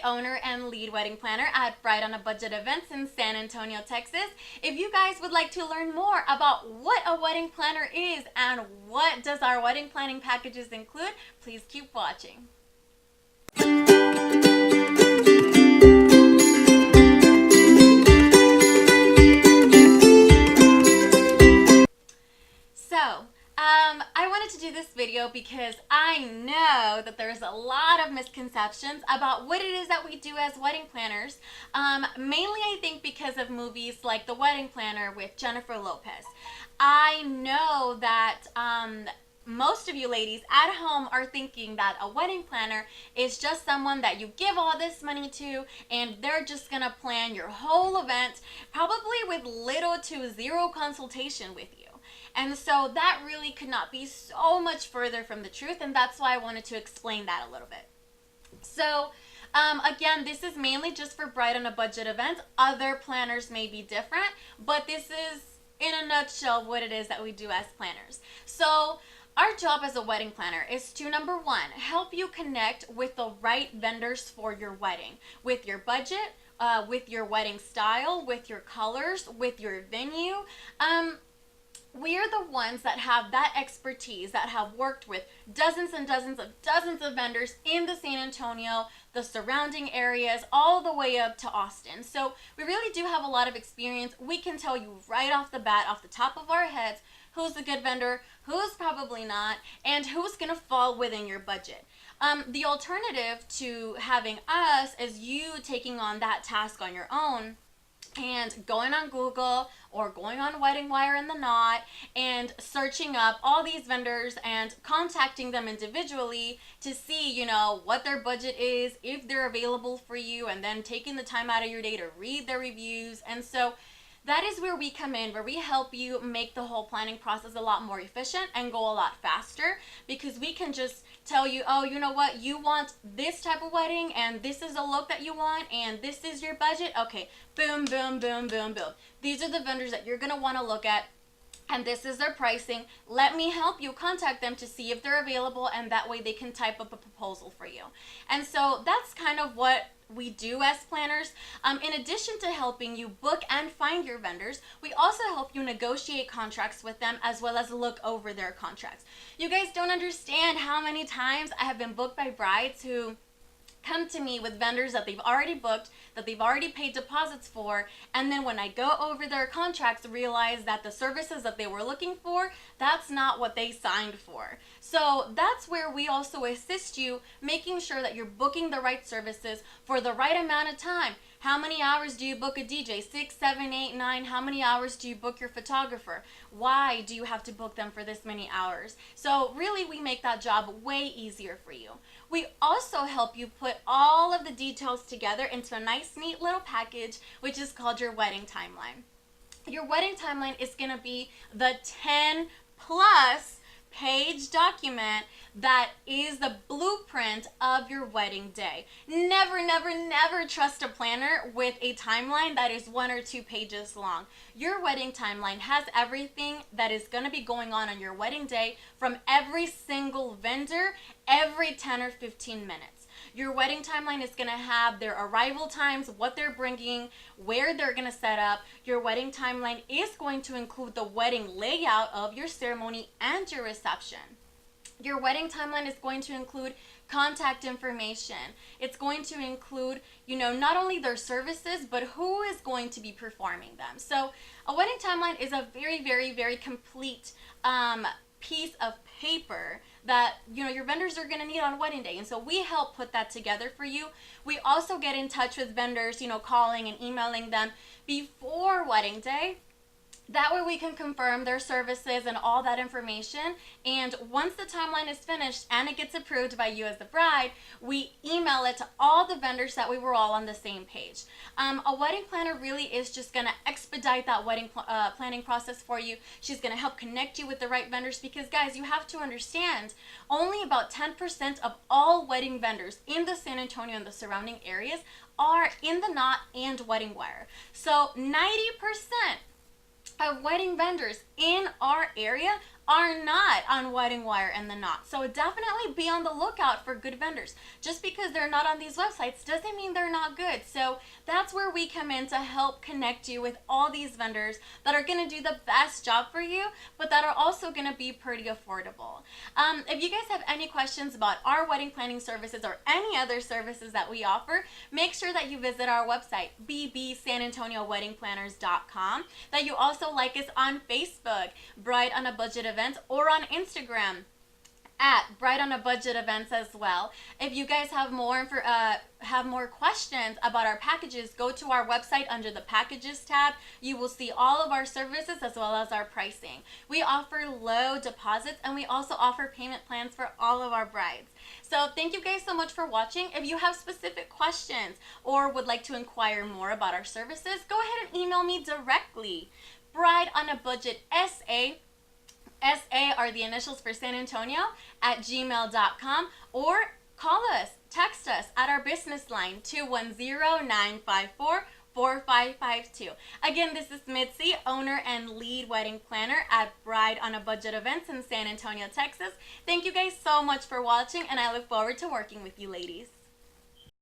owner and lead wedding planner at Bride on a Budget Events in San Antonio, Texas. If you guys would like to learn more about what a wedding planner is and what does our wedding planning packages include, please keep watching. I wanted to do this video because I know that there's a lot of misconceptions about what it is that we do as wedding planners. Mainly I think because of movies like The Wedding Planner with Jennifer Lopez. I know that most of you ladies at home are thinking that a wedding planner is just someone that you give all this money to and they're just gonna plan your whole event, probably with little to zero consultation with you. And so that really could not be so much further from the truth, and that's why I wanted to explain that a little bit. So again, this is mainly just for Bride on a Budget events. Other planners may be different, but this is in a nutshell what it is that we do as planners. So our job as a wedding planner is to, number one, help you connect with the right vendors for your wedding, with your budget, with your wedding style, with your colors, with your venue. We are the ones that have that expertise, that have worked with dozens and dozens of vendors in the San Antonio, the surrounding areas, all the way up to Austin. So we really do have a lot of experience. We can tell you right off the bat, off the top of our heads, who's a good vendor, who's probably not, and who's going to fall within your budget. The alternative to having us is you taking on that task on your own and going on Google or going on Wedding Wire and The Knot and searching up all these vendors and contacting them individually to see, you know, what their budget is, if they're available for you, and then taking the time out of your day to read their reviews. And so that is where we come in, where we help you make the whole planning process a lot more efficient and go a lot faster, because we can just tell you, oh, you know what, you want this type of wedding and this is the look that you want and this is your budget. Okay, boom, boom, boom, boom, boom. These are the vendors that you're going to want to look at and this is their pricing. Let me help you contact them to see if they're available, and that way they can type up a proposal for you. And so that's kind of what we do as planners. In addition to helping you book and find your vendors, we also help you negotiate contracts with them as well as look over their contracts. You guys don't understand how many times I have been booked by brides who come to me with vendors that they've already booked, that they've already paid deposits for, and then when I go over their contracts, realize that the services that they were looking for, that's not what they signed for. So that's where we also assist you, making sure that you're booking the right services for the right amount of time. How many hours do you book a DJ? 6, 7, 8, 9? How many hours do you book your photographer? Why do you have to book them for this many hours? So really, we make that job way easier for you. We also help you put all of the details together into a nice, neat little package, which is called your wedding timeline. Your wedding timeline is going to be the 10+ page document that is the blueprint of your wedding day. Never, never, never trust a planner with a timeline that is 1 or 2 pages long. Your wedding timeline has everything that is going to be going on your wedding day, from every single vendor, every 10 or 15 minutes. Your wedding timeline is going to have their arrival times, what they're bringing, where they're going to set up. Your wedding timeline is going to include the wedding layout of your ceremony and your reception. Your wedding timeline is going to include contact information. It's going to include, you know, not only their services, but who is going to be performing them. So a wedding timeline is a very, very, very complete piece of paper that, you know, your vendors are going to need on wedding day. And so we help put that together for you. We also get in touch with vendors, you know, calling and emailing them before wedding day. That way we can confirm their services and all that information. And once the timeline is finished and it gets approved by you as the bride, we email it to all the vendors that we were all on the same page. A wedding planner really is just going to expedite that wedding planning process for you. She's going to help connect you with the right vendors, because guys, you have to understand, only about 10% of all wedding vendors in the San Antonio and the surrounding areas are in The Knot and Wedding Wire. So 90% of wedding vendors in our area are not on Wedding Wire and the Knot. So definitely be on the lookout for good vendors. Just because they're not on these websites doesn't mean they're not good. So that's where we come in to help connect you with all these vendors that are going to do the best job for you, but that are also going to be pretty affordable. If you guys have any questions about our wedding planning services or any other services that we offer, make sure that you visit our website, bbsanantonioweddingplanners.com, that you also like us on Facebook, Bride on a Budget Events, or on Instagram at Bride on a Budget Events as well. If you guys have more questions about our packages, go to our website under the Packages tab. You will see all of our services as well as our pricing. We offer low deposits, and we also offer payment plans for all of our brides. So thank you guys so much for watching. If you have specific questions or would like to inquire more about our services, go ahead and email me directly. Bride on a Budget SA are the initials for San Antonio at gmail.com, or call us, text us at our business line 210-954-4552. Again, this is Mitzi, owner and lead wedding planner at Bride on a Budget Events in San Antonio, Texas. Thank you guys so much for watching, and I look forward to working with you ladies.